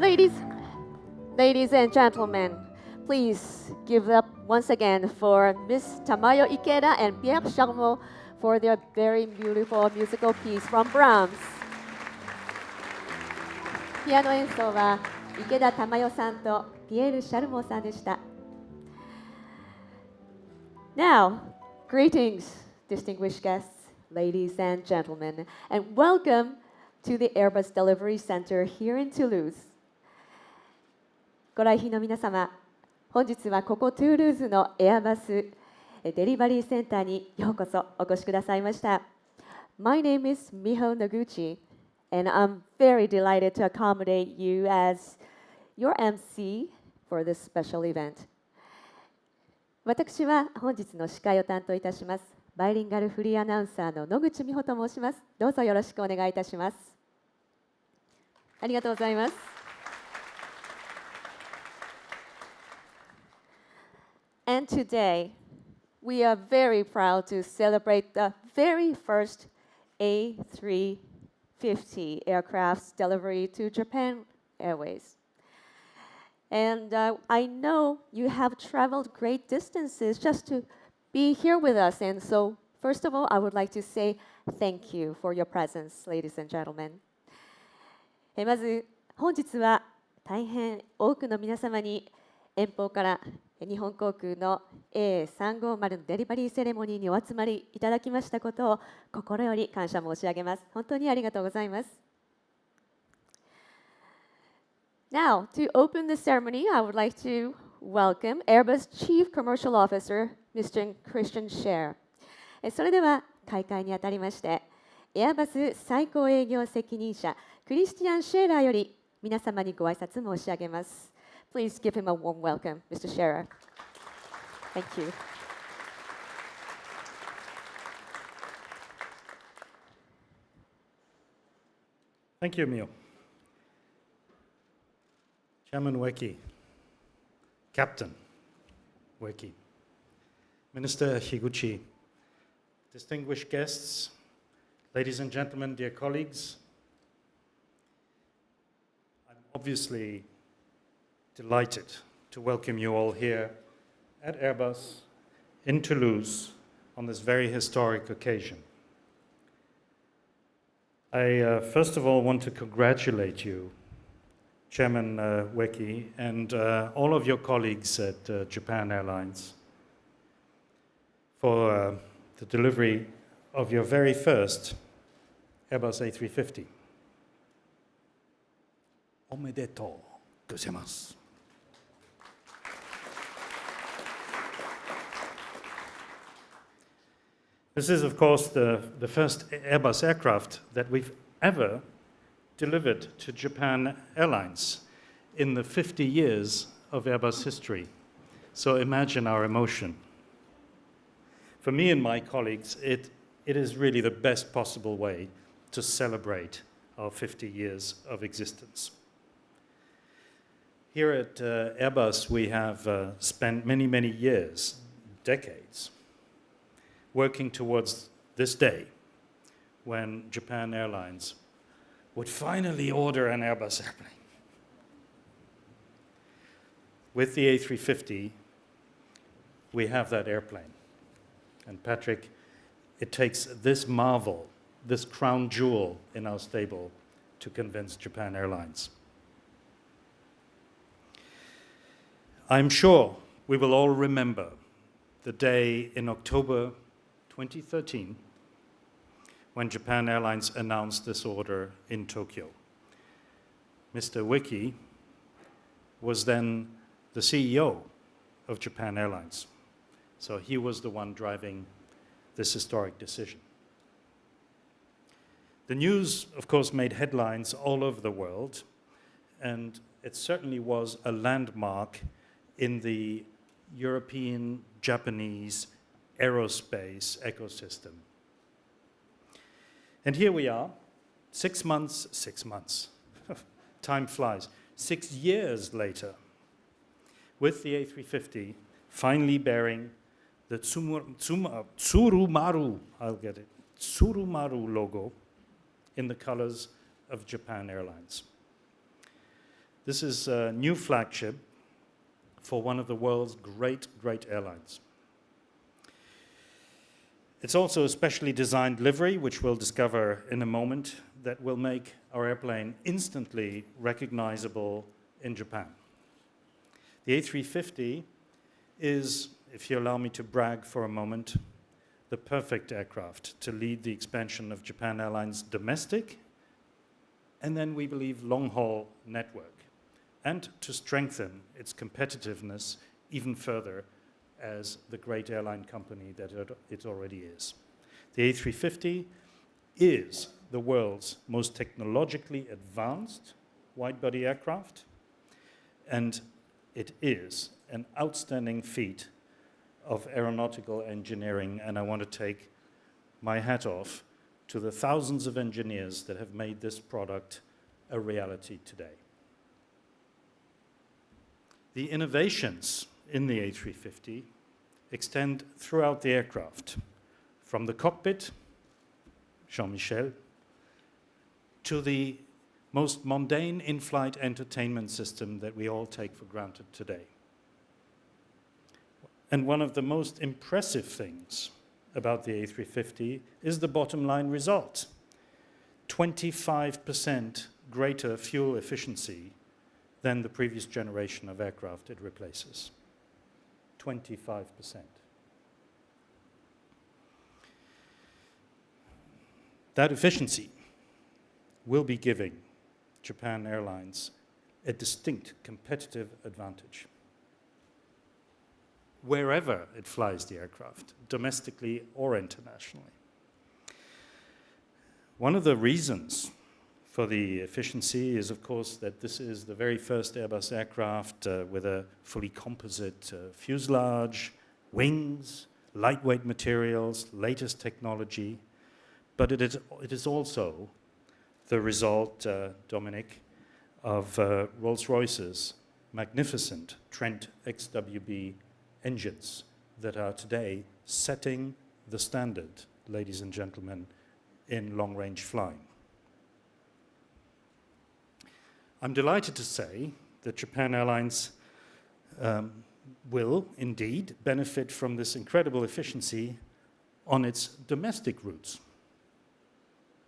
Ladies, ladies and gentlemen, please give up once again for Miss Tamayo Ikeda and Pierre Charmot for their very beautiful musical piece from Brahms. ピアノ演奏は池田珠代さんとピエール・シャルモーさんでした。Now, greetings, distinguished guests, ladies and gentlemen, and welcome to the Airbus Delivery Center here in Toulouse. ご来賓の皆様、本日はここトゥールーズのエアバスデリバリーセンターにようこそお越しくださいました。My name is Miho Noguchi, and I'm very delighted to accommodate you as your MC for this special event. 私は本日の司会を担当いたします。バイリンガルフリーアナウンサーの野口美穂と申します。どうぞよろしくお願いいたします。ありがとうございます。And today, we are very proud to celebrate the very first A350 aircraft's delivery to Japan Airways. And I know you have traveled great distances just to be here with us. And so, first of all, I would like to say thank you for your presence, ladies and gentlemen. まず、本日は大変多くの皆様に遠方から日本航空の A350 のデリバリーセレモニーにお集まりいただきましたことを心より感謝申し上げます。本当にありがとうございます。Now, to open the ceremony, I would like to welcome Airbus Chief Commercial Officer, Mr. Christian Scher. それでは開会にあたりまして、エアバス最高営業責任者、クリスティアン・シェーラーより皆様にご挨拶申し上げます。Please give him a warm welcome, Mr. Scherer. Thank you. Thank you, Mio. Chairman Ueki, Captain Ueki, Minister Higuchi, distinguished guests, ladies and gentlemen, dear colleagues, I'm obviously delighted to welcome you all here at Airbus in Toulouse on this very historic occasion. I first of all want to congratulate you, Chairman Ueki, and all of your colleagues at Japan Airlines for the delivery of your very first Airbus A350. Omedetou gozaimasu. This is, of course, the first Airbus aircraft that we've ever delivered to Japan Airlines in the 50 years of Airbus history. So imagine our emotion. For me and my colleagues, it is really the best possible way to celebrate our 50 years of existence. Here at Airbus, we have spent many, many years, decades, working towards this day when Japan Airlines would finally order an Airbus airplane. With the A350, we have that airplane. And Patrick, it takes this marvel, this crown jewel in our stable to convince Japan Airlines. I'm sure we will all remember the day in October 2013 when Japan Airlines announced this order in Tokyo. Mr. Ueki was then the CEO of Japan Airlines, so he was the one driving this historic decision. The news, of course, made headlines all over the world, and it certainly was a landmark in the European-Japanese aerospace ecosystem. And here we are, 6 months, time flies, 6 years later, with the A350 finally bearing the Tsurumaru, Tsurumaru logo in the colors of Japan Airlines. This is a new flagship for one of the world's great airlines. It's also a specially designed livery, which we'll discover in a moment, that will make our airplane instantly recognizable in Japan. The A350 is, if you allow me to brag for a moment, the perfect aircraft to lead the expansion of Japan Airlines' domestic and then, we believe, long-haul network, and to strengthen its competitiveness even further as the great airline company that it already is. The A350 is the world's most technologically advanced wide-body aircraft, and it is an outstanding feat of aeronautical engineering, and I want to take my hat off to the thousands of engineers that have made this product a reality today. The innovations in the A350 extend throughout the aircraft, from the cockpit, Jean-Michel, to the most mundane in-flight entertainment system that we all take for granted today. And one of the most impressive things about the A350 is the bottom line result: 25% greater fuel efficiency than the previous generation of aircraft it replaces. 25%. That efficiency will be giving Japan Airlines a distinct competitive advantage wherever it flies the aircraft, domestically or internationally. One of the reasons for the efficiency is, of course, that this is the very first Airbus aircraft with a fully composite fuselage, wings, lightweight materials, latest technology. But it is also the result, Dominic, of Rolls-Royce's magnificent Trent XWB engines that are today setting the standard, ladies and gentlemen, in long-range flying. I'm delighted to say that Japan Airlines will indeed benefit from this incredible efficiency on its domestic routes.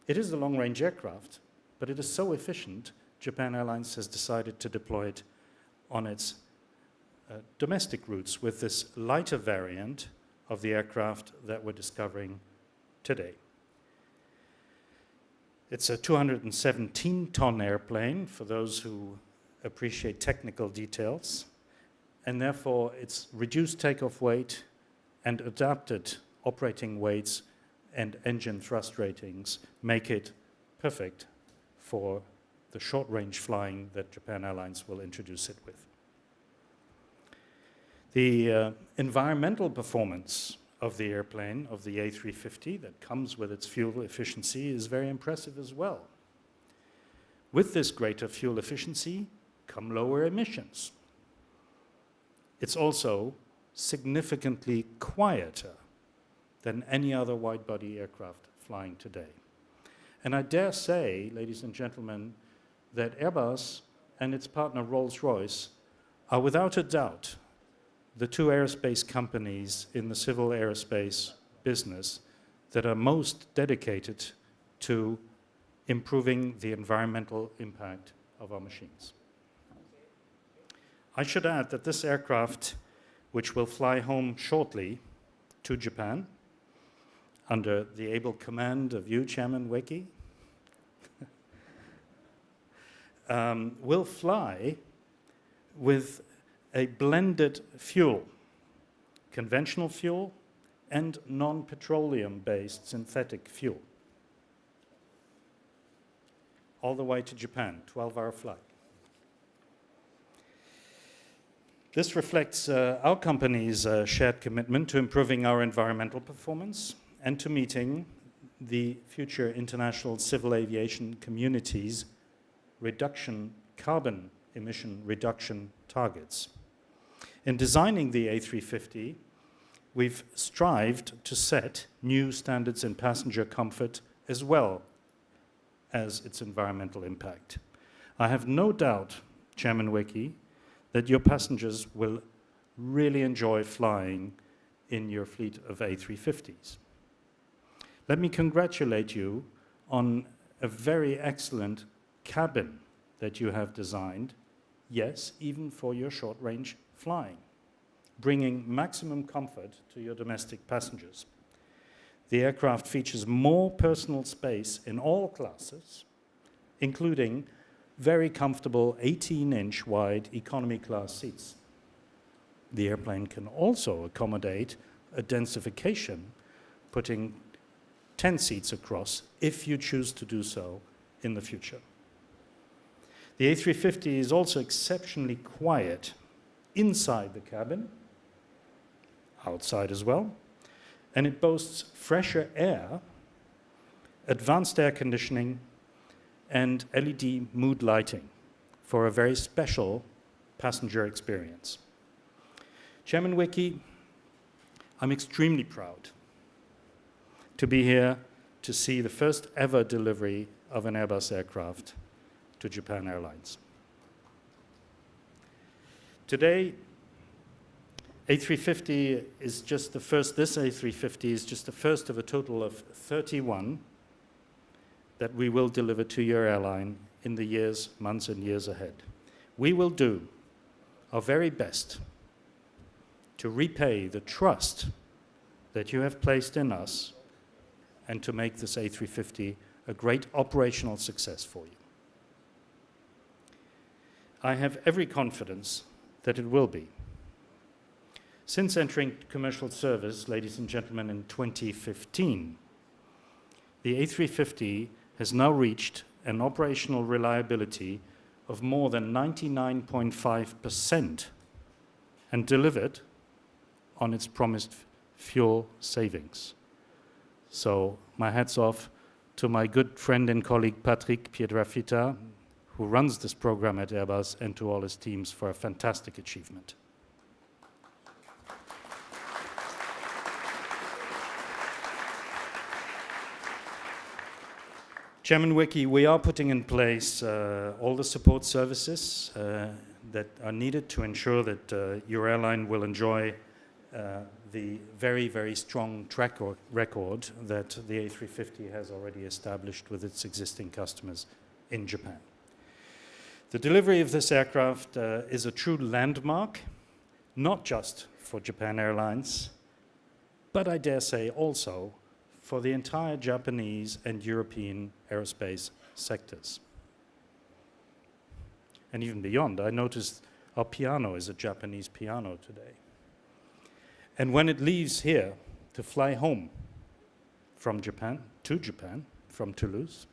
It is a long-range aircraft, but it is so efficient, Japan Airlines has decided to deploy it on its domestic routes with this lighter variant of the aircraft that we're discovering today. It's a 217-ton airplane, for those who appreciate technical details, and therefore its reduced takeoff weight and adapted operating weights and engine thrust ratings make it perfect for the short-range flying that Japan Airlines will introduce it with. The environmental performance of the airplane, of the A350, that comes with its fuel efficiency is very impressive as well. With this greater fuel efficiency come lower emissions. It's also significantly quieter than any other wide-body aircraft flying today. And I dare say, ladies and gentlemen, that Airbus and its partner Rolls-Royce are without a doubt the two aerospace companies in the civil aerospace business that are most dedicated to improving the environmental impact of our machines. I should add that this aircraft, which will fly home shortly to Japan, under the able command of you, Chairman Wakey, will fly with a blended fuel, conventional fuel and non-petroleum-based synthetic fuel, all the way to Japan, 12-hour flight. This reflects our company's shared commitment to improving our environmental performance and to meeting the future international civil aviation community's carbon emission reduction targets. In designing the A350, we've strived to set new standards in passenger comfort as well as its environmental impact. I have no doubt Chairman Wiki, that your passengers will really enjoy flying in your fleet of A350s. Let me congratulate you on a very excellent cabin that you have designed, yes, even for your short-range flying, bringing maximum comfort to your domestic passengers. The aircraft features more personal space in all classes, including very comfortable 18-inch wide economy class seats. The airplane can also accommodate a densification, putting 10 seats across if you choose to do so in the future. The A350 is also exceptionally quiet inside the cabin, outside as well, and it boasts fresher air, advanced air conditioning, and LED mood lighting for a very special passenger experience. Chairman Wiki, I'm extremely proud to be here to see the first ever delivery of an Airbus aircraft to Japan Airlines. Today, A350 is just the first, this A350 is just the first of a total of 31 that we will deliver to your airline in the years, months and years ahead. We will do our very best to repay the trust that you have placed in us and to make this A350 a great operational success for you. I have every confidence that it will be. Since entering commercial service, ladies and gentlemen, in 2015, the A350 has now reached an operational reliability of more than 99.5% and delivered on its promised fuel savings. So my hats off to my good friend and colleague Patrick Piedrafita, who runs this program at Airbus, and to all his teams for a fantastic achievement. Chairman Wiki, we are putting in place all the support services that are needed to ensure that your airline will enjoy the very, very strong track record that the A350 has already established with its existing customers in Japan. The delivery of this aircraft is a true landmark, not just for Japan Airlines, but I dare say also for the entire Japanese and European aerospace sectors. And even beyond, I noticed our piano is a Japanese piano today. And when it leaves here to fly home from Japan, to Japan, from Toulouse,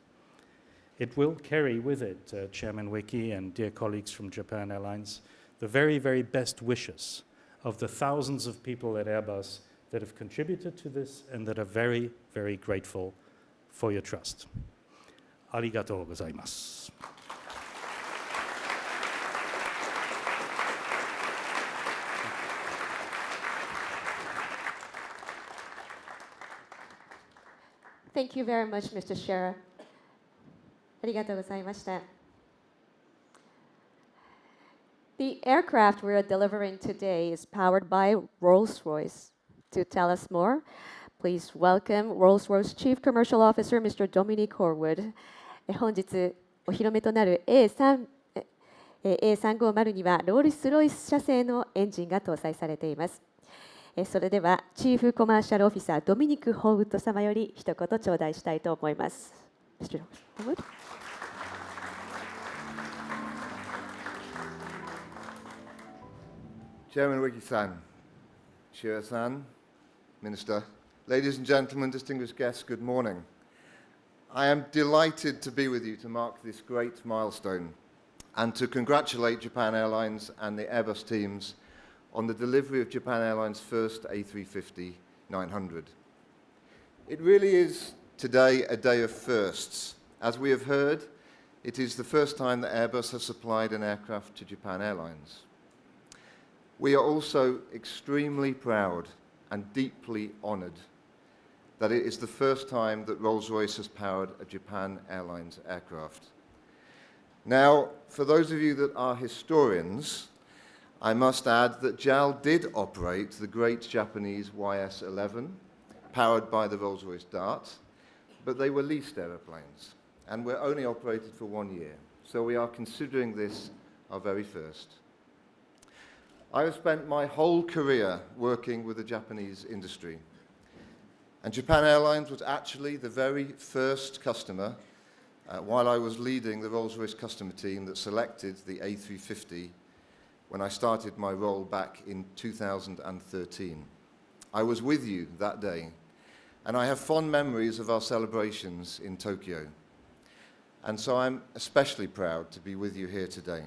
it will carry with it, Chairman Wiki and dear colleagues from Japan Airlines, the very, very best wishes of the thousands of people at Airbus that have contributed to this and that are very, very grateful for your trust. Arigatou gozaimasu. Thank you very much, Mr. Scherer. ありがとうございました。The aircraft we are delivering today is powered by Rolls-Royce. To tell us more, please welcome Rolls-Royce Chief Commercial Officer, Mr. Dominic Horwood. 本日お披露目となる A350 にはロールスロイス社製のエンジンが搭載されています。それではチーフコマーシャルオフィサードミニク・ホーウッド様より一言頂戴したいと思います。Mr. Horwood. Chairman Wiki-san, Shira-san, Minister, ladies and gentlemen, distinguished guests, good morning. I am delighted to be with you to mark this great milestone and to congratulate Japan Airlines and the Airbus teams on the delivery of Japan Airlines' first A350-900. It really is today a day of firsts. As we have heard, it is the first time that Airbus has supplied an aircraft to Japan Airlines. We are also extremely proud and deeply honoured that it is the first time that Rolls-Royce has powered a Japan Airlines aircraft. Now, for those of you that are historians, I must add that JAL did operate the great Japanese YS-11, powered by the Rolls-Royce Dart, but they were leased aeroplanes and were only operated for 1 year. So we are considering this our very first. I have spent my whole career working with the Japanese industry. And Japan Airlines was actually the very first customer while I was leading the Rolls-Royce customer team that selected the A350 when I started my role back in 2013. I was with you that day, and I have fond memories of our celebrations in Tokyo. And so I'm especially proud to be with you here today.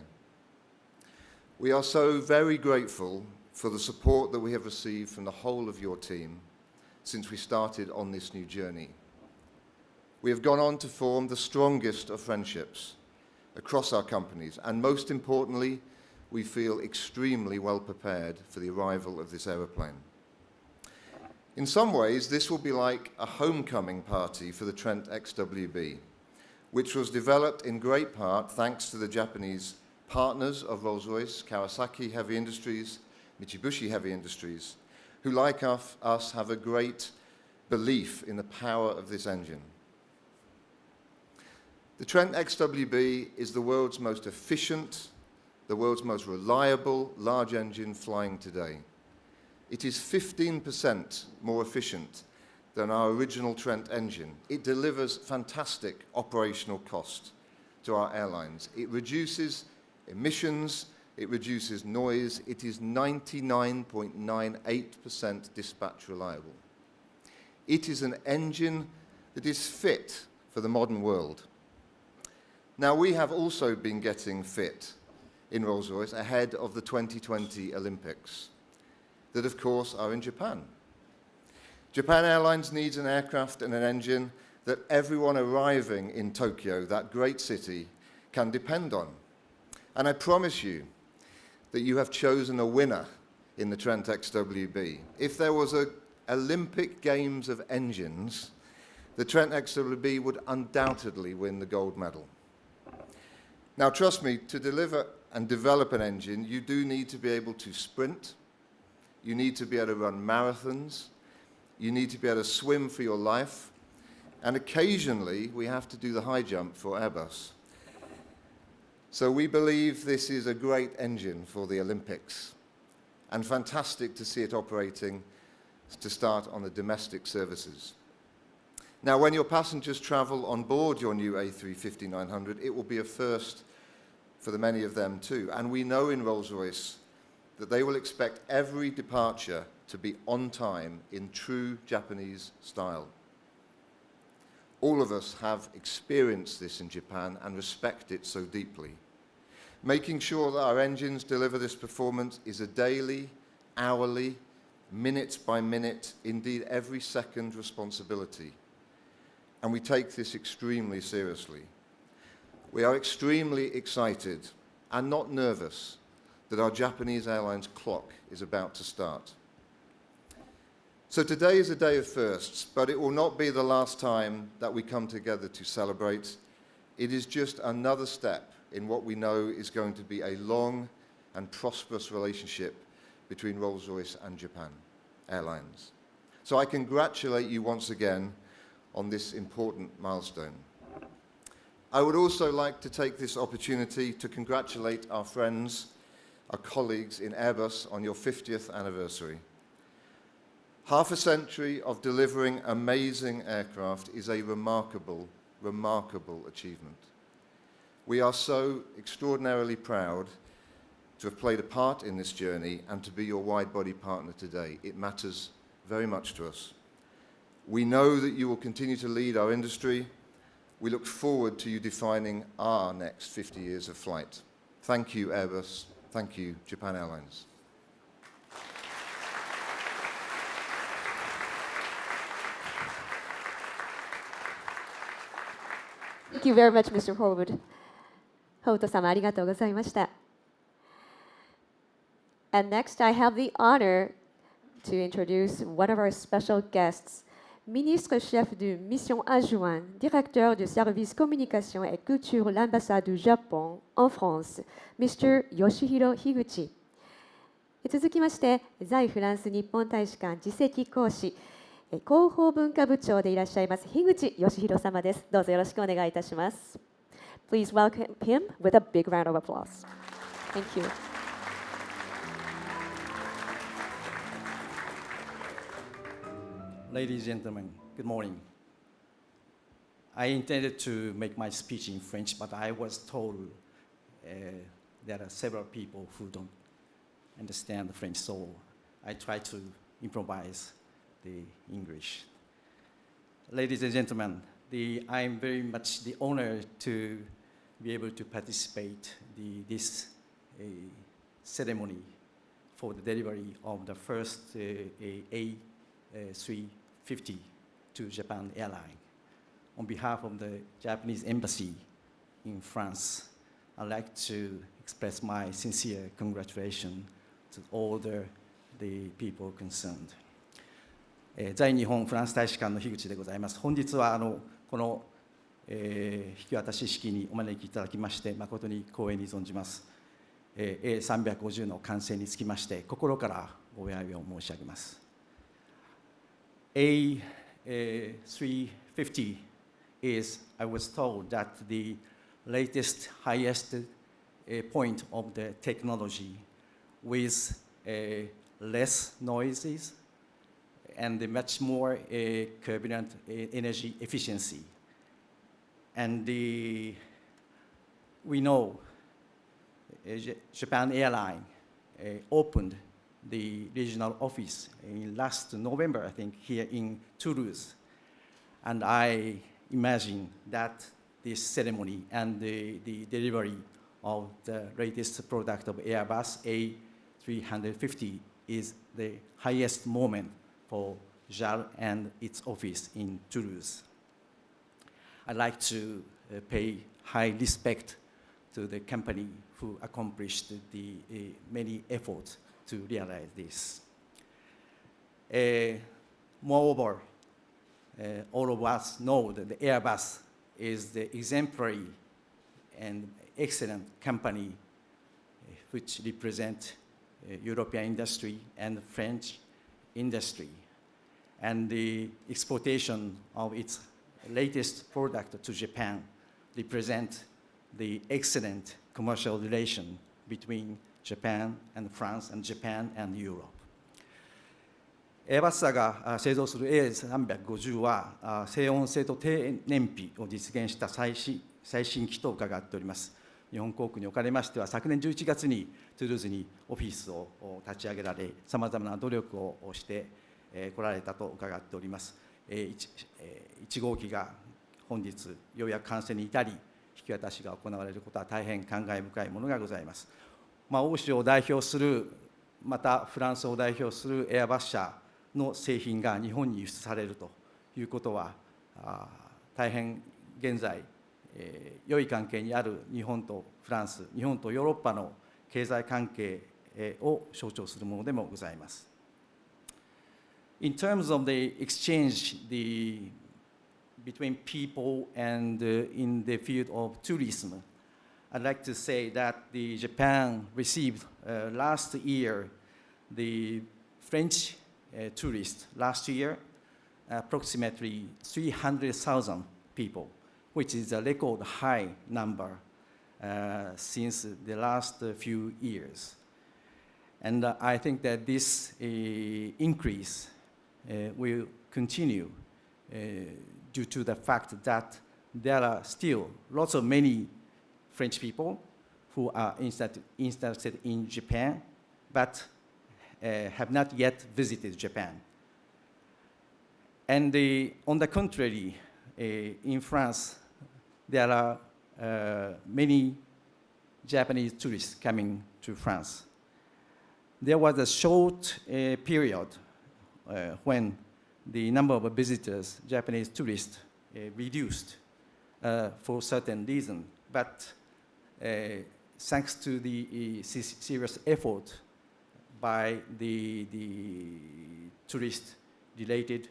We are so very grateful for the support that we have received from the whole of your team since we started on this new journey. We have gone on to form the strongest of friendships across our companies, and most importantly, we feel extremely well prepared for the arrival of this aeroplane. In some ways, this will be like a homecoming party for the Trent XWB, which was developed in great part thanks to the Japanese partners of Rolls-Royce, Kawasaki Heavy Industries, Mitsubishi Heavy Industries, who, like us, have a great belief in the power of this engine. The Trent XWB is the world's most efficient, the world's most reliable large engine flying today. It is 15% more efficient than our original Trent engine. It delivers fantastic operational cost to our airlines. It reduces emissions, it reduces noise, it is 99.98% dispatch reliable. It is an engine that is fit for the modern world. Now, we have also been getting fit in Rolls-Royce ahead of the 2020 Olympics, that of course are in Japan. Japan Airlines needs an aircraft and an engine that everyone arriving in Tokyo, that great city, can depend on. And I promise you that you have chosen a winner in the Trent XWB. If there was an Olympic Games of engines, the Trent XWB would undoubtedly win the gold medal. Now, trust me, to deliver and develop an engine, you do need to be able to sprint, you need to be able to run marathons, you need to be able to swim for your life, and occasionally we have to do the high jump for Airbus. So we believe this is a great engine for the Olympics, and fantastic to see it operating to start on the domestic services. Now, when your passengers travel on board your new A350-900, it will be a first for the many of them too. And we know in Rolls-Royce that they will expect every departure to be on time in true Japanese style. All of us have experienced this in Japan and respect it so deeply. Making sure that our engines deliver this performance is a daily, hourly, minute by minute, indeed every second responsibility. And we take this extremely seriously. We are extremely excited and not nervous that our Japanese airlines clock is about to start. So today is a day of firsts, but it will not be the last time that we come together to celebrate. It is just another step in what we know is going to be a long and prosperous relationship between Rolls-Royce and Japan Airlines. So I congratulate you once again on this important milestone. I would also like to take this opportunity to congratulate our friends, our colleagues in Airbus on your 50th anniversary. Half a century of delivering amazing aircraft is a remarkable, remarkable achievement. We are so extraordinarily proud to have played a part in this journey and to be your wide-body partner today. It matters very much to us. We know that you will continue to lead our industry. We look forward to you defining our next 50 years of flight. Thank you, Airbus. Thank you, Japan Airlines. Thank you very much, Mr. Horwood. ホウト様ありがとうございました。And next, I have the honor to introduce one of our special guests, ministre-chef de mission adjoint, directeur du service communication et culture l'ambassade du Japon en France, Mr. Yoshihiro Higuchi。続きまして、在フランス日本大使館次席公使、広報文化部長でいらっしゃいます樋口義弘様です。どうぞよろしくお願いいたします。Please welcome him with a big round of applause. Thank you. Ladies and gentlemen, good morning. I intended to make my speech in French, but I was told there are several people who don't understand French, so I try to improvise the English. Ladies and gentlemen, I'm very much the honor to be able to participate this ceremony for the delivery of the first A350 to Japan Airlines. On behalf of the Japanese Embassy in France, I'd like to express my sincere congratulations to all the people concerned. 在日本フランス大使館の樋口でございます。本日はこの、引き渡し式にお招きいただきまして誠に光栄に存じます。A350 の完成につきまして心からお祝いを申し上げます。A350 is, I was told, that the latest, highest point of the technology with less noises and much more carburant energy efficiency. And we know Japan Airlines opened the regional office in last November, I think, here in Toulouse. And I imagine that this ceremony and the delivery of the latest product of Airbus A350 is the highest moment for JAL and its office in Toulouse. I'd like to pay high respect to the company who accomplished the many efforts to realize this. Moreover, all of us know that the Airbus is the exemplary and excellent company which represent European industry and French industry. And the exportation of its latest product to Japan represent the excellent commercial relation between Japan and France and Japan and Europe. エアバス社が製造する A350 は静音性と低燃費を実現した最新機と伺っております。日本航空におかれましては昨年11月にトゥールーズにオフィスを立ち上げられさまざまな努力をして来られたと伺っております。1号機が本日ようやく完成に至り引き渡しが行われることは大変感慨深いものがございます。欧州を代表するまたフランスを代表するエアバス社の製品が日本に輸出されるということは大変現在良い関係にある日本とフランス、日本とヨーロッパの経済関係を象徴するものでもございます。In terms of the exchange between people and in the field of tourism, I'd like to say that Japan received last year the French tourists last year, approximately 300,000 people, which is a record high number since the last few years. And I think that this increase will continue due to the fact that there are still lots of many French people who are interested in Japan, but have not yet visited Japan. And on the contrary, in France, there are many Japanese tourists coming to France. There was a short period when the number of visitors, Japanese tourists, reduced for certain reasons. But thanks to the serious effort by the tourist-related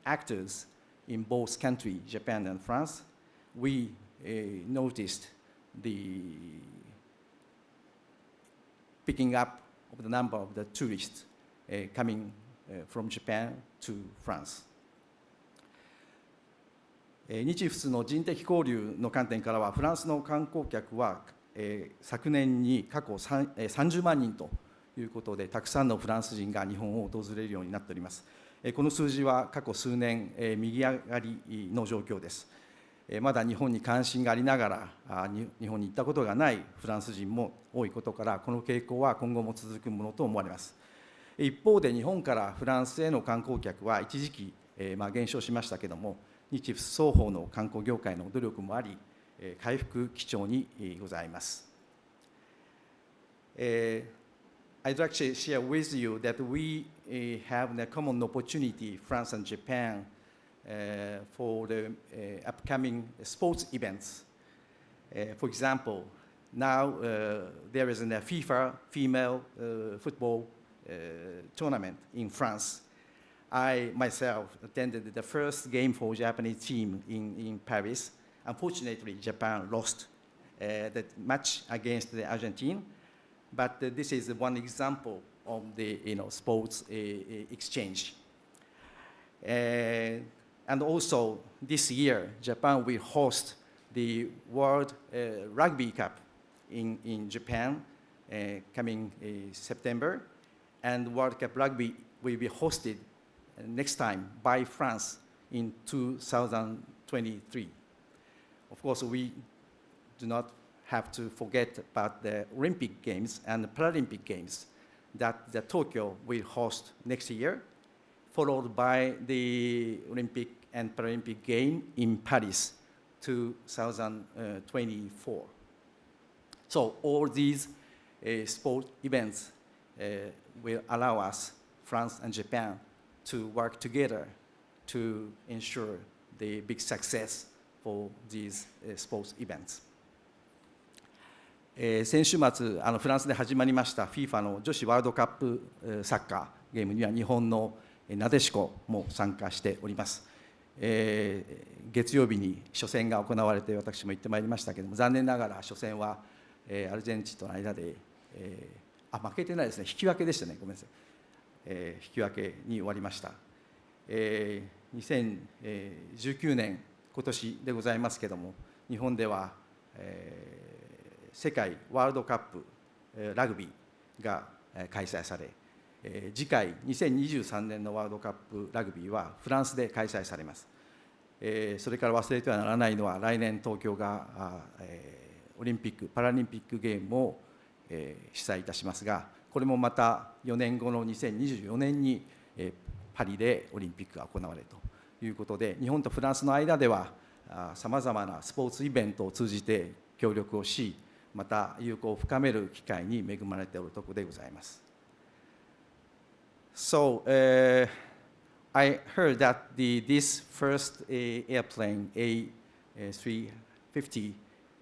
actors in both countries, Japan and France, we noticed the picking up of the number of the tourists coming from Japan to France. 日仏の人的交流の観点からは、フランスの観光客は、昨年に過去30万人ということで、たくさんのフランス人が日本を訪れるようになっております。この数字は過去数年、右上がりの状況です。まだ日本に関心がありながら、日本に行ったことがないフランス人も多いことから、この傾向は今後も続くものと思われます。一方で、日本からフランスへの観光客は一時期、減少しましたけれども、日仏双方の観光業界の努力もあり、回復基調にございます。I'd like to share with you that we have a common opportunity, France and Japan, for the upcoming sports events. For example, now there is a FIFA female football tournament in France. I myself attended the first game for Japanese team in Paris. Unfortunately, Japan lost that match against the Argentine, but this is one example of the sports exchange. And also this year, Japan will host the World Rugby Cup in Japan coming September, and World Cup Rugby will be hosted next time by France in 2023. Of course, we do not have to forget about the Olympic Games and the Paralympic Games that the Tokyo will host next year, followed by the Olympic and Paralympic Game in Paris 2024. So all these sport events will allow us, France and Japan, to work together to ensure the big success for these sports events. 先週末、フランスで始まりました FIFA の女子ワールドカップサッカーゲームには日本のなでしこも参加しております。月曜日に初戦が行われて、私も行ってまいりましたけれども、残念ながら初戦はアルゼンチンとの間で、負けてないですね、引き分けでしたね、ごめんなさい。引き分けに終わりました。2019年、今年でございますけれども、日本では、世界ワールドカップラグビーが開催され、次回2023年のワールドカップラグビーはフランスで開催されます。それから忘れてはならないのは、来年東京がオリンピック・パラリンピックゲームを主催いたしますが、これもまた4年後の2024年にパリでオリンピックが行われるということで、日本とフランスの間ではさまざまなスポーツイベントを通じて協力をし、また友好を深める機会に恵まれているところでございます。So, I heard that this first airplane, A350,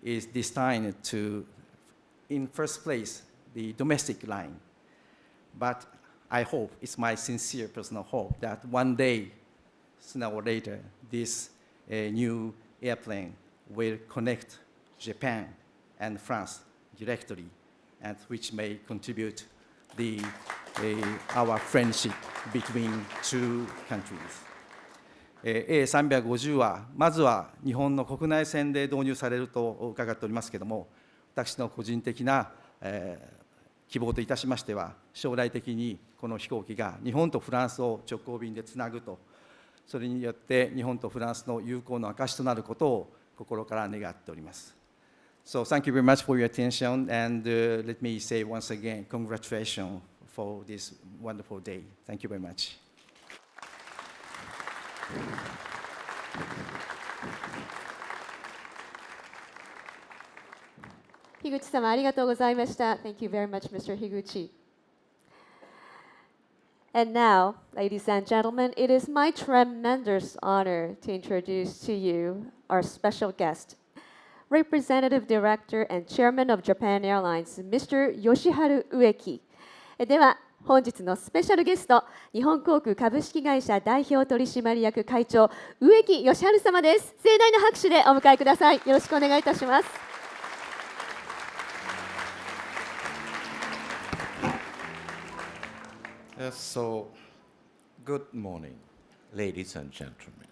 is destined to, in first place, the domestic line. But I hope, it's my sincere personal hope, that one day, sooner or later, this new airplane will connect Japan and France directly, and which may contribute our friendship between two countries. A350 は、まずは日本の国内線で導入されると伺っておりますけれども、私の個人的な、希望といたしましては、将来的にこの飛行機が日本とフランスを直行便でつなぐと、それによって日本とフランスの友好の証となることを心から願っております。So thank you very much for your attention, and let me say once again, congratulations for this wonderful day. Thank you very much. 樋口様、ありがとうございました。Thank you very much, Mr. Higuchi. And now, ladies and gentlemen, it is my tremendous honor to introduce to you our special guest, Representative Director and Chairman of Japan Airlines, Mr. Yoshiharu Ueki. では、本日のスペシャルゲスト、日本航空株式会社代表取締役会長、植木義治様です。盛大な拍手でお迎えください。よろしくお願いいたします。So, good morning, ladies and gentlemen.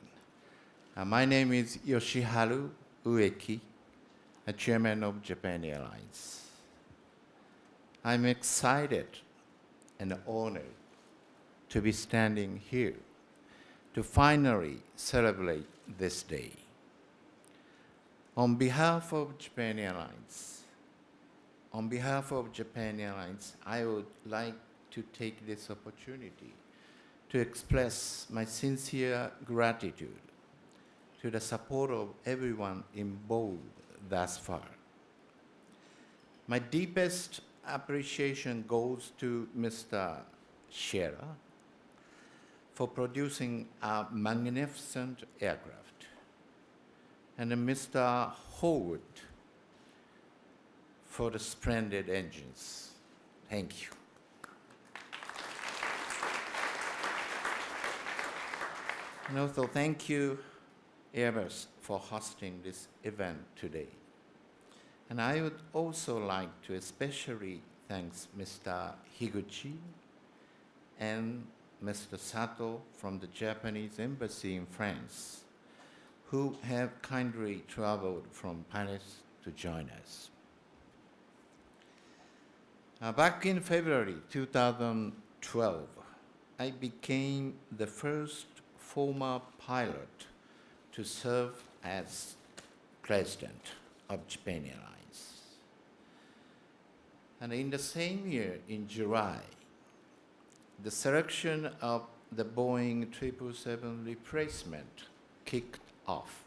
My name is Yoshiharu Ueki, Chairman of Japan Airlines. I'm excited and honored to be standing here to finally celebrate this day. On behalf of Japan Airlines, I would like to take this opportunity to express my sincere gratitude to the support of everyone involved thus far. My deepest appreciation goes to Mr. Scherer for producing a magnificent aircraft, and Mr. Howard for the splendid engines. Thank you. And also thank you, Airbus, for hosting this event today. And I would also like to especially thank Mr. Higuchi and Mr. Sato from the Japanese Embassy in France, who have kindly traveled from Paris to join us. Back in February 2012, I became the first former pilot to serve as president of Japan Airlines. And in the same year, in July, the selection of the Boeing 777 replacement kicked off.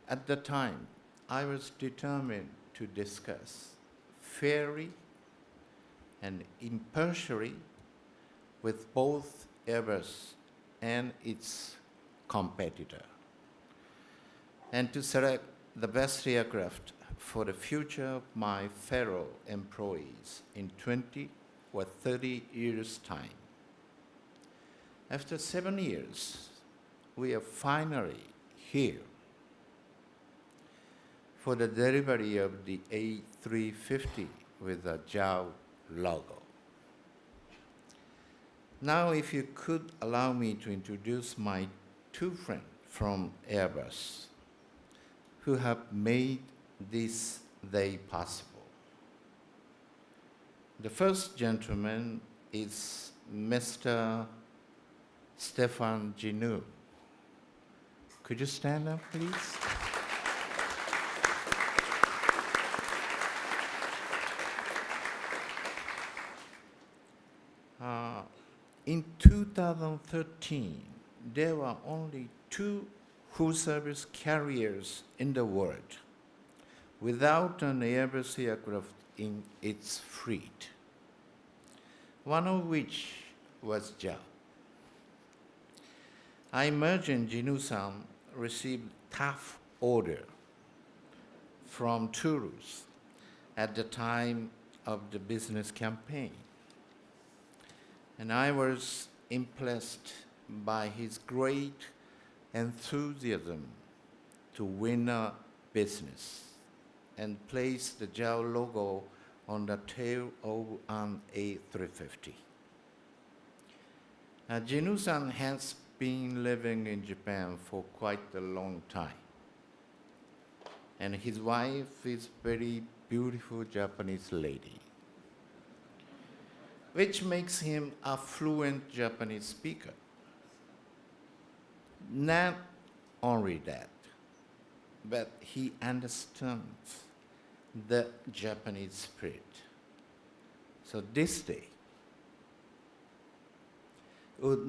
At the time, I was determined to discuss fairly and impartially with both Airbus and its competitor, and to select the best aircraft for the future of my fellow employees in 20 or 30 years' time. After 7 years, we are finally here for the delivery of the A350 with the JAL logo. Now, if you could allow me to introduce my two friends from Airbus who have made this day possible. The first gentleman is Mr. Stefan Ginu. Could you stand up, please? In 2013, there were only 2 full-service carriers in the world without an Airbus aircraft in its fleet, one of which was JAL. I imagine Jinu-san received tough order from Toulouse at the time of the business campaign. And I was impressed by his great enthusiasm to win a business and place the JAL logo on the tail of an A350. Jinu-san has been living in Japan for quite a long time. And his wife is a very beautiful Japanese lady, which makes him a fluent Japanese speaker. Not only that, but he understands the Japanese spirit. So this day would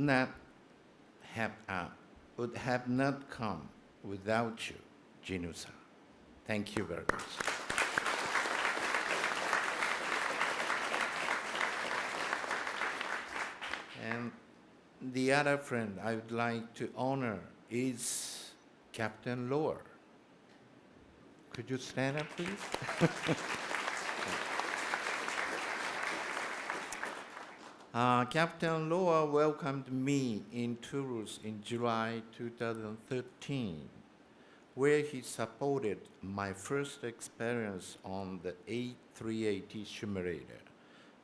have not come without you, Jinu-san. Thank you very much. And the other friend I would like to honor is Captain Lohr. Could you stand up, please? Captain Loa welcomed me in Toulouse in July 2013, where he supported my first experience on the A380 simulator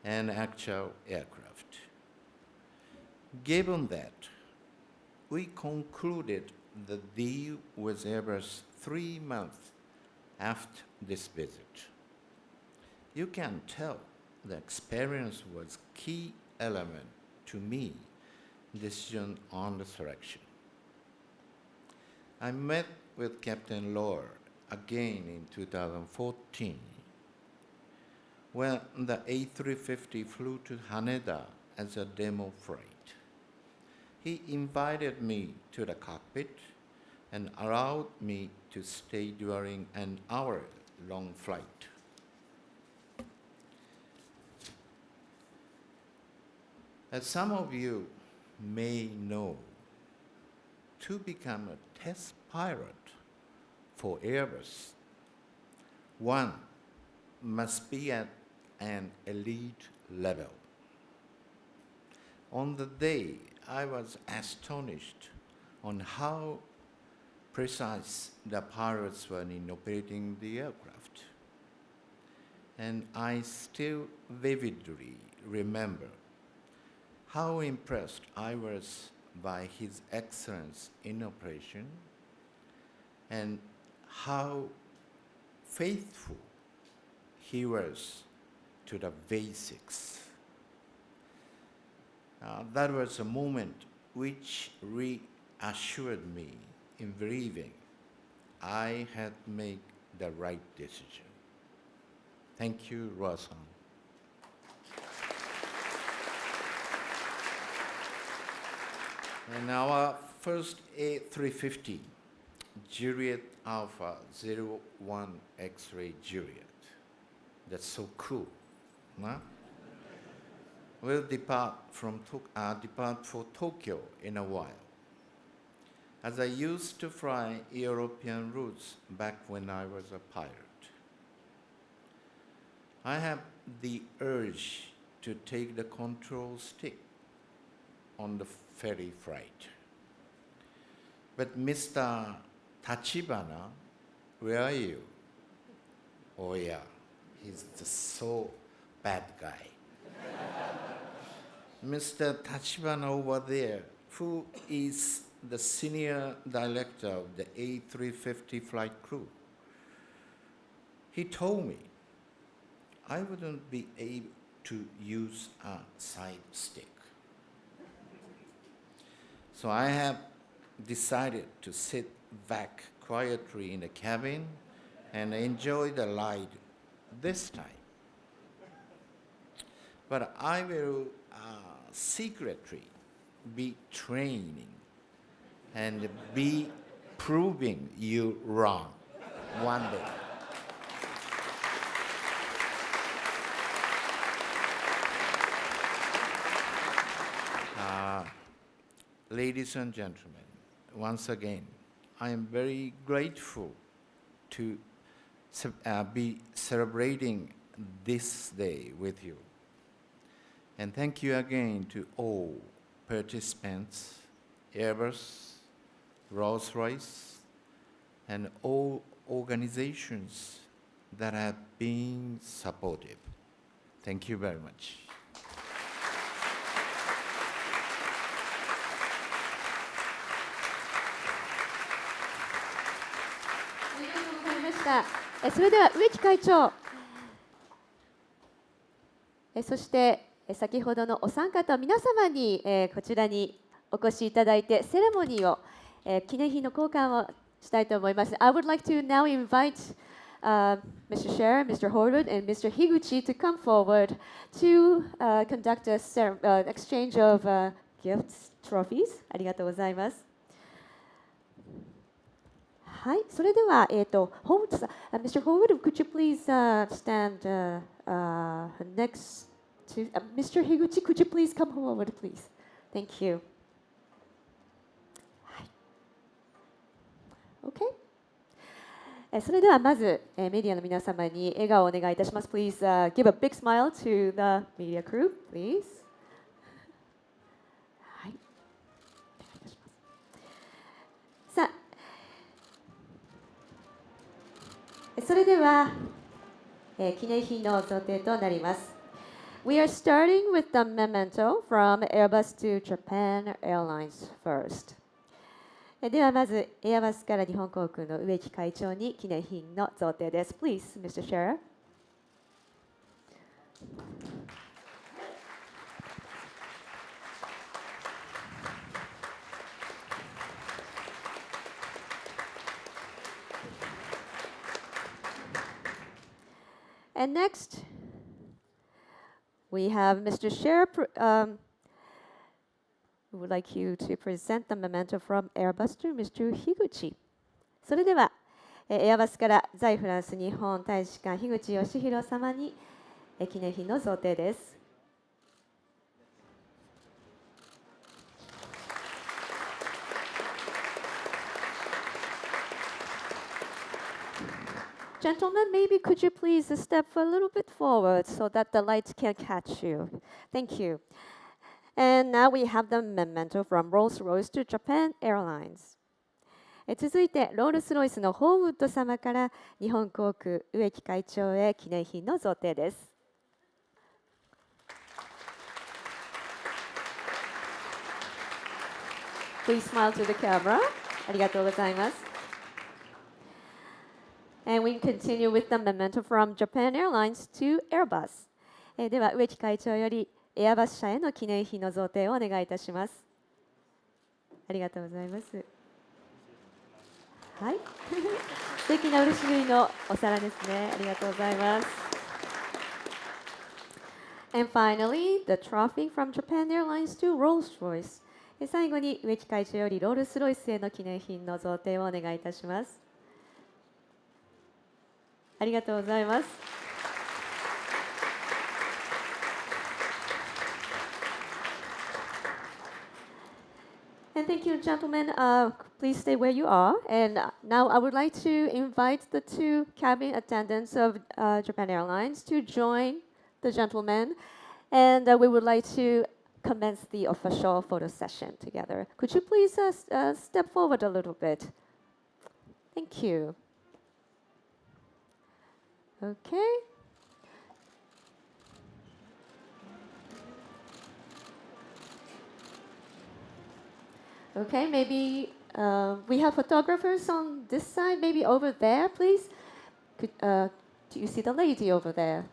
and actual aircraft. Given that, we concluded the deal with Airbus 3 months after this visit. You can tell the experience was key element to me decision on the selection. I met with Captain Lohr again in 2014 when the A350 flew to Haneda as a demo flight. He invited me to the cockpit and allowed me to stay during an hour-long flight. As some of you may know, to become a test pilot for Airbus, one must be at an elite level. On the day, I was astonished on how precise the pilots were in operating the aircraft. And I still vividly remember how impressed I was by his excellence in operation and how faithful he was to the basics. That was a moment which reassured me in believing I had made the right decision. Thank you, Rosan. And our first A350, Juliet Alpha 01 X-ray Juliet. That's so cool, huh? Will depart for Tokyo in a while. As I used to fly European routes back when I was a pilot, I have the urge to take the control stick on the ferry flight. But Mr. Tachibana, where are you? Oh yeah, he's just so bad guy. Mr. Tachibana over there, who is the senior director of the A350 flight crew, he told me I wouldn't be able to use a side stick. So I have decided to sit back quietly in the cabin and enjoy the ride this time. But I will secretly be training and be proving you wrong one day. Ladies and gentlemen, once again, I am very grateful to be celebrating this day with you. And thank you again to all participants, Airbus, Rolls-Royce, and all organizations that have been supportive. Thank you very much. それでは植木会長、そして先ほどのお三方皆様にこちらにお越しいただいてセレモニーを記念品の交換をしたいと思います。I would like to now invite Mr. Sher, Mr. Horwood, and Mr. Higuchi to come forward to conduct an exchange of gifts, trophies. ありがとうございます。はい、それでは、Horwood さん、Mr. Horwood, could you please stand next to Mr. Higuchi? Could you please come forward, please? Thank you. はい。OK。それではまず、メディアの皆様に笑顔をお願いいたします。Please give a big smile to the media crew, please. それでは、記念品の贈呈となります。We are starting with the memento from Airbus to Japan Airlines first. ではまず、エアバスから日本航空の植木会長に記念品の贈呈です。Please, Mr. Scherer. And next, we have Mr. Scherer, who would like you to present the memento from Airbus to Mr. Higuchi. それでは、エアバスから在フランス日本大使館樋口義弘様に記念品の贈呈です。Gentlemen, maybe could you please step a little bit forward so that the lights can catch you. Thank you. And now we have the memento from Rolls-Royce to Japan Airlines. 続いて、ロールスロイスのホーウッド様から日本航空植木会長へ記念品の贈呈です。Please smile to the camera. ありがとうございます。And we continue with the memento from Japan Airlines to Airbus. では、植木会長よりエアバス社への記念品の贈呈をお願いいたします。ありがとうございます。はい。素敵な漆塗りのお皿ですね。ありがとうございます。And finally, the trophy from Japan Airlines to Rolls-Royce. 最後に植木会長よりロールスロイスへの記念品の贈呈をお願いいたします。ありがとうございます。And thank you, gentlemen. Please stay where you are. And now I would like to invite the two cabin attendants of Japan Airlines to join the gentlemen. And we would like to commence the official photo session together. Could you please step forward a little bit? Thank you. Okay. Okay, maybe we have photographers on this side, maybe over there, please. Do you see the lady over there?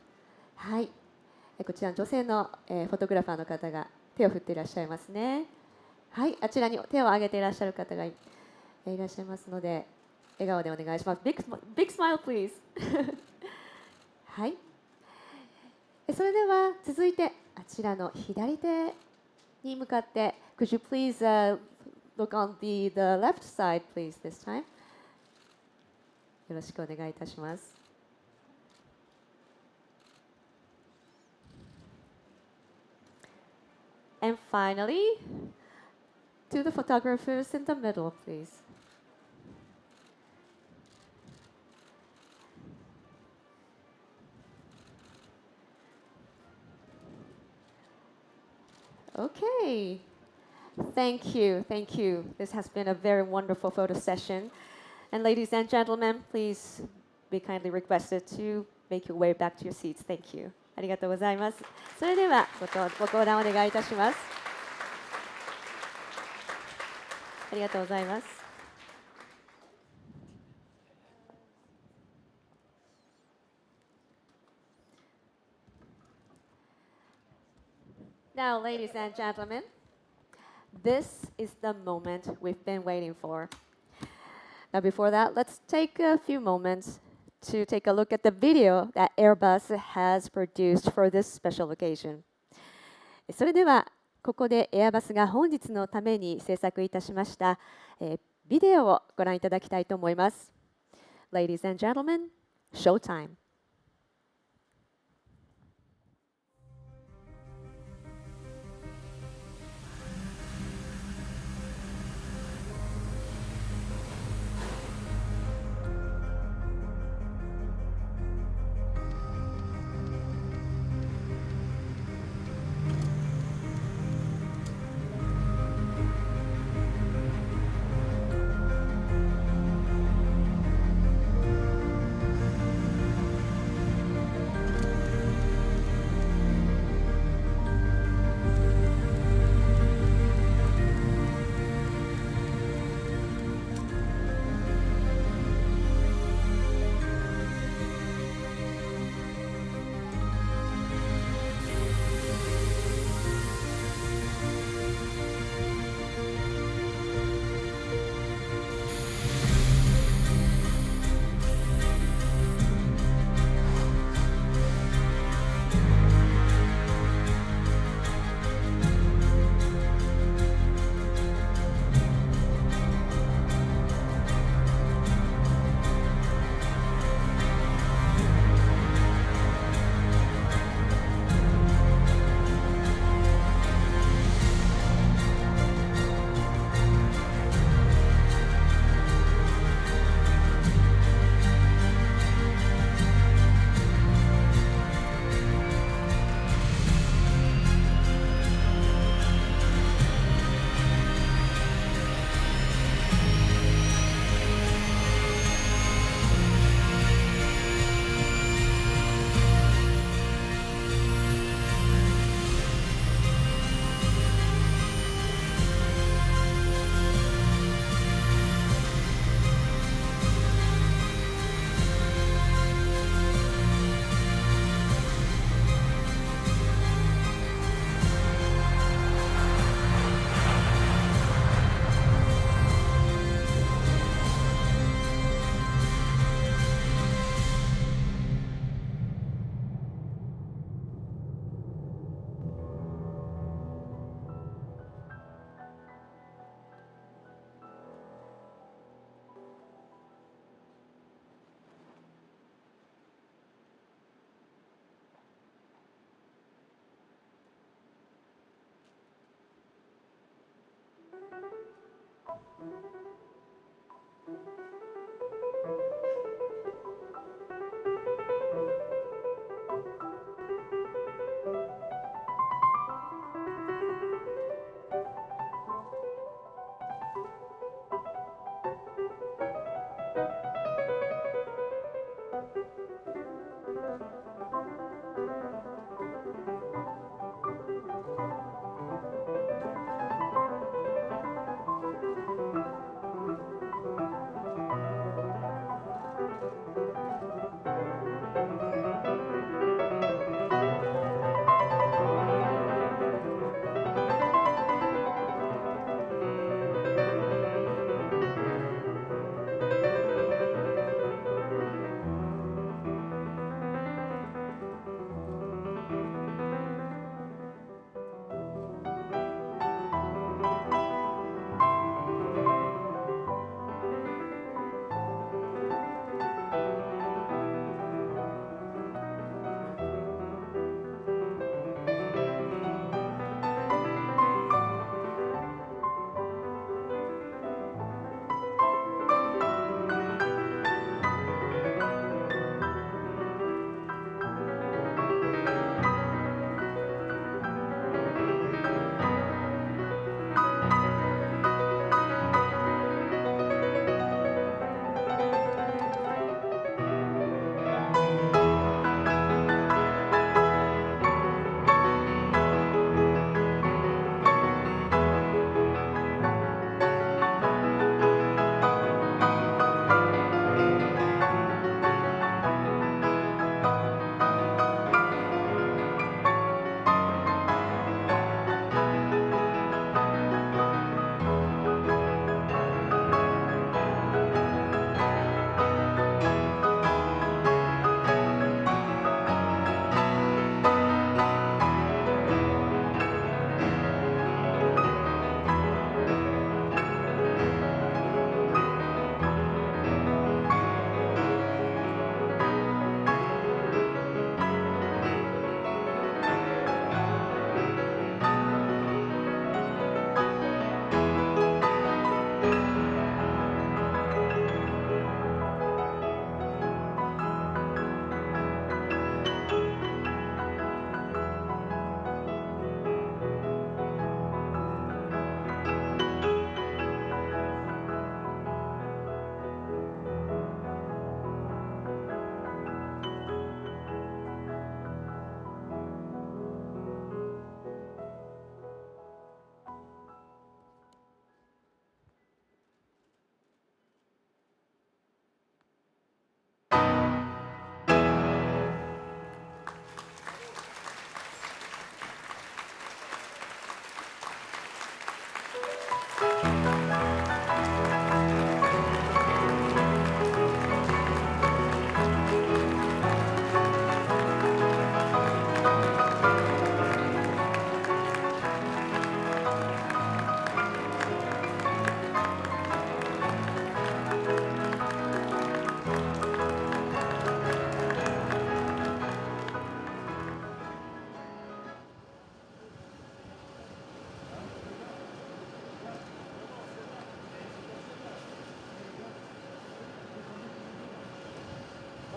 はい。こちらの女性の、フォトグラファーの方が手を振っていらっしゃいますね。はい、あちらに手を挙げていらっしゃる方がいらっしゃいますので、笑顔でお願いします。Big smile, please. はい。それでは続いてあちらの左手に向かって、Could you please look on the left side, please, this time? よろしくお願いいたします。And finally, to the photographers in the middle, please. Okay. Thank you. Thank you. This has been a very wonderful photo session. And ladies and gentlemen, please be kindly requested to make your way back to your seats. Thank you. ありがとうございます。それではご登壇お願いいたします。ありがとうございます。Now, ladies and gentlemen, this is the moment we've been waiting for. Now, before that, let's take a few moments to take a look at the video that Airbus has produced for this special occasion. それでは、ここで Airbus が本日のために制作いたしました、ビデオをご覧いただきたいと思います。Ladies and gentlemen, showtime!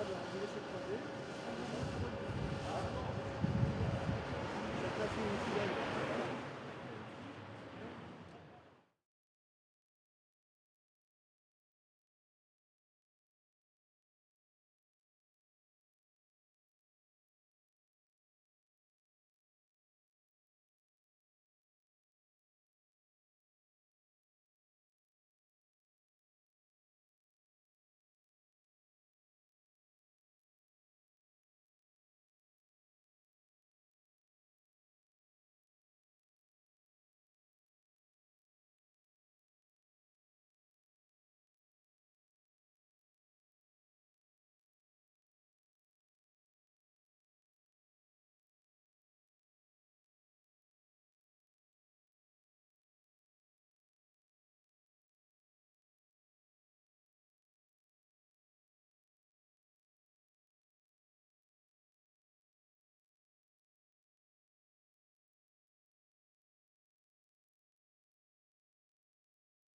Je vais essayer de poser.